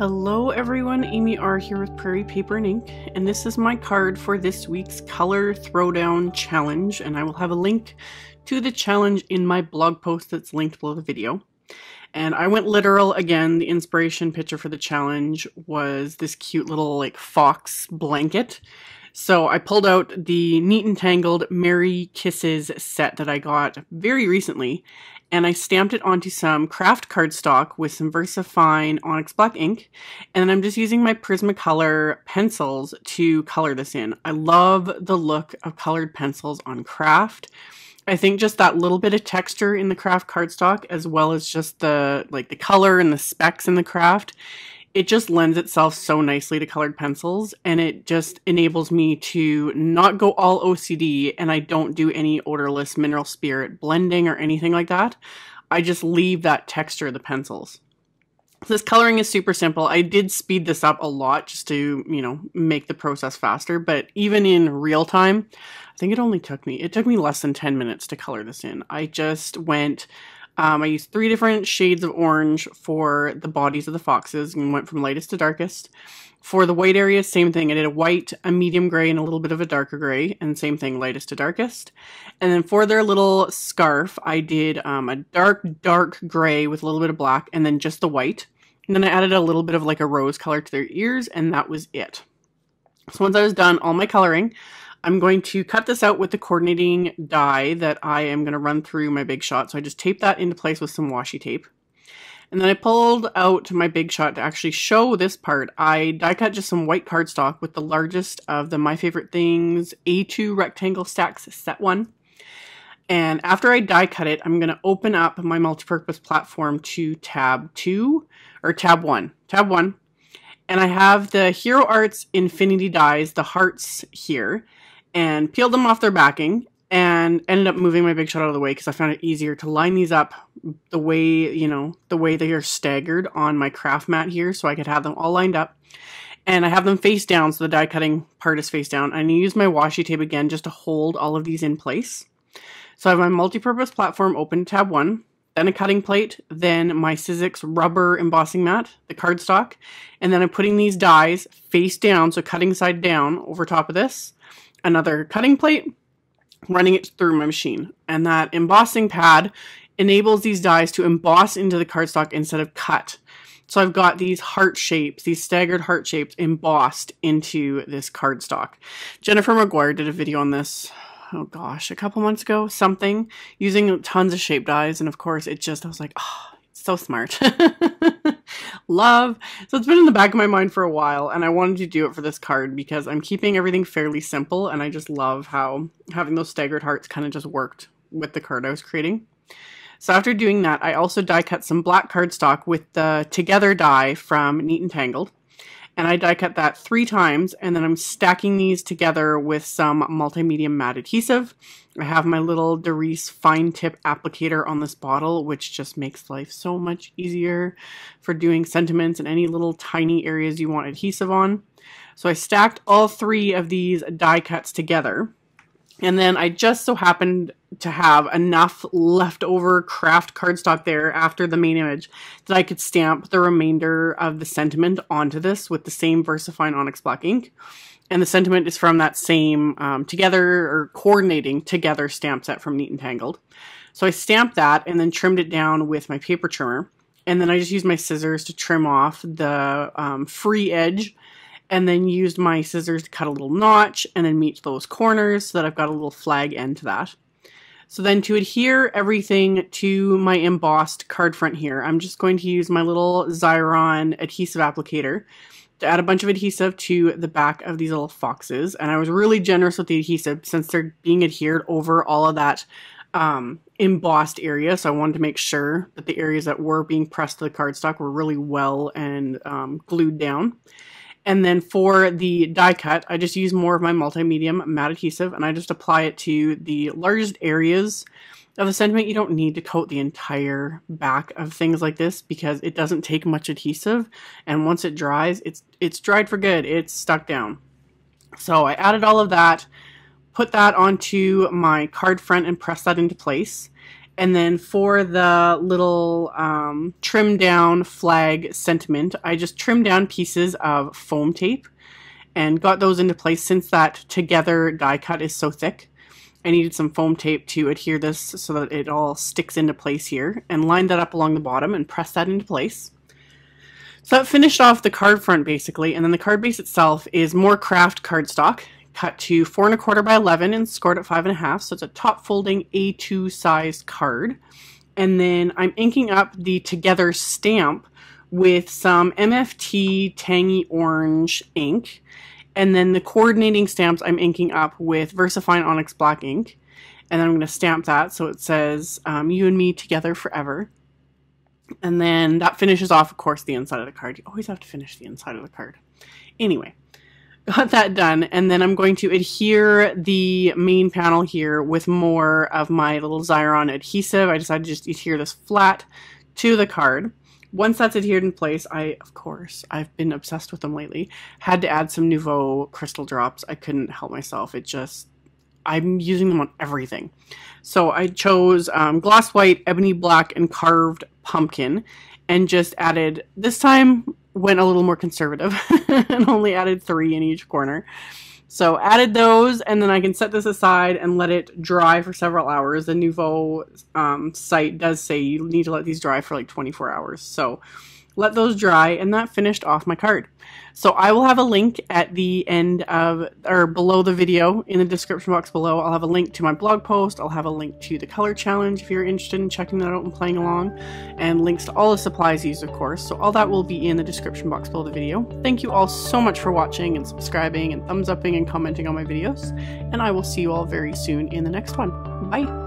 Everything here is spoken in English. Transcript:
Hello everyone, AmyR here with Prairie Paper and Ink, and this is my card for this week's Color Throwdown Challenge, and I will have a link to the challenge in my blog post that's linked below the video. And I went literal again. The inspiration picture for the challenge was this cute little like fox blanket. So I pulled out the Neat and Tangled Merry Kisses set that I got very recently, and I stamped it onto some Kraft cardstock with some VersaFine ONYX black ink, and then I'm just using my Prismacolor pencils to color this in. I love the look of colored pencils on Kraft. I think just that little bit of texture in the Kraft cardstock, as well as just the color and the specs in the Kraft, it just lends itself so nicely to colored pencils, and it just enables me to not go all OCD, and I don't do any odorless mineral spirit blending or anything like that. I just leave that texture of the pencils. This coloring is super simple. I did speed this up a lot just to, make the process faster, but even in real time, I think it took me less than 10 minutes to color this in. I just went, I used 3 different shades of orange for the bodies of the foxes and went from lightest to darkest. For the white areas, same thing. I did a white, a medium gray, and a little bit of a darker gray, and same thing, lightest to darkest. And then for their little scarf, I did a dark gray with a little bit of black, and then just the white. And then I added a little bit of like a rose color to their ears, and that was it. So once I was done all my coloring, I'm going to cut this out with the coordinating die that I am going to run through my Big Shot. So I just taped that into place with some washi tape. And then I pulled out my Big Shot to actually show this part. I die cut just some white cardstock with the largest of the My Favorite Things A2 rectangle stacks set 1. And after I die cut it, I'm going to open up my multipurpose platform to tab 1. And I have the Hero Arts Infinity dies, the hearts here, and peeled them off their backing and ended up moving my Big Shot out of the way because I found it easier to line these up the way, the way they are staggered on my craft mat here, so I could have them all lined up. And I have them face down, so the die cutting part is face down. And I use my washi tape again just to hold all of these in place. So I have my multi-purpose platform open, tab 1, then a cutting plate, then my Sizzix rubber embossing mat, the cardstock, and then I'm putting these dies face down, so cutting side down over top of this, another cutting plate, running it through my machine. And that embossing pad enables these dies to emboss into the cardstock instead of cut. So I've got these heart shapes, these staggered heart shapes embossed into this cardstock. Jennifer McGuire did a video on this, oh gosh, a couple months ago, using tons of shape dies, and of course I was like, oh, it's so smart. Love. So it's been in the back of my mind for a while, and I wanted to do it for this card because I'm keeping everything fairly simple, and I just love how having those staggered hearts kind of just worked with the card I was creating. So after doing that, I also die cut some black cardstock with the Together die from Neat and Tangled. And I die cut that 3 times, and then I'm stacking these together with some multimedia matte adhesive. I have my little Doris fine tip applicator on this bottle, which just makes life so much easier for doing sentiments and any little tiny areas you want adhesive on. So I stacked all 3 of these die cuts together. And then I just so happened to have enough leftover Kraft cardstock there after the main image that I could stamp the remainder of the sentiment onto this with the same VersaFine ONYX black ink. And the sentiment is from that same coordinating together stamp set from Neat and Tangled. So I stamped that and then trimmed it down with my paper trimmer. And then I just used my scissors to trim off the free edge, and then used my scissors to cut a little notch and then meet those corners so that I've got a little flag end to that. So then to adhere everything to my embossed card front here, I'm just going to use my little Xyron adhesive applicator to add a bunch of adhesive to the back of these little foxes. And I was really generous with the adhesive since they're being adhered over all of that embossed area. So I wanted to make sure that the areas that were being pressed to the cardstock were really well and glued down. And then for the die cut, I just use more of my multi-medium matte adhesive, and I just apply it to the largest areas of the sentiment. You don't need to coat the entire back of things like this because it doesn't take much adhesive, and once it dries, it's dried for good. It's stuck down. So I added all of that, put that onto my card front and pressed that into place. And then for the little trim down flag sentiment, I just trimmed down pieces of foam tape and got those into place. Since that together die cut is so thick, I needed some foam tape to adhere this so that it all sticks into place here, and lined that up along the bottom and pressed that into place. So that finished off the card front basically, and then the card base itself is more Kraft cardstock, cut to 4 1/4 by 11 and scored at 5 1/2, so it's a top folding A2 sized card. And then I'm inking up the Together stamp with some MFT Tangy Orange ink. And then the coordinating stamps I'm inking up with VersaFine ONYX black ink. And then I'm going to stamp that so it says, you and me together forever. And then that finishes off, of course, the inside of the card. You always have to finish the inside of the card. Anyway, got that done. And then I'm going to adhere the main panel here with more of my little Xyron adhesive. I decided to just adhere this flat to the card. Once that's adhered in place, of course, I've been obsessed with them lately, had to add some Nuvo crystal drops. I couldn't help myself. I'm using them on everything. So I chose gloss white, ebony black, and carved pumpkin, and just added, this time went a little more conservative and only added 3 in each corner. So added those, and then I can set this aside and let it dry for several hours. The Nuvo site does say you need to let these dry for like 24 hours. So let those dry, and that finished off my card. So I will have a link at the end of, or below the video, in the description box below. I'll have a link to my blog post. I'll have a link to the color challenge if you're interested in checking that out and playing along, and links to all the supplies used, of course. So all that will be in the description box below the video. Thank you all so much for watching and subscribing and thumbs upping and commenting on my videos, and I will see you all very soon in the next one. Bye!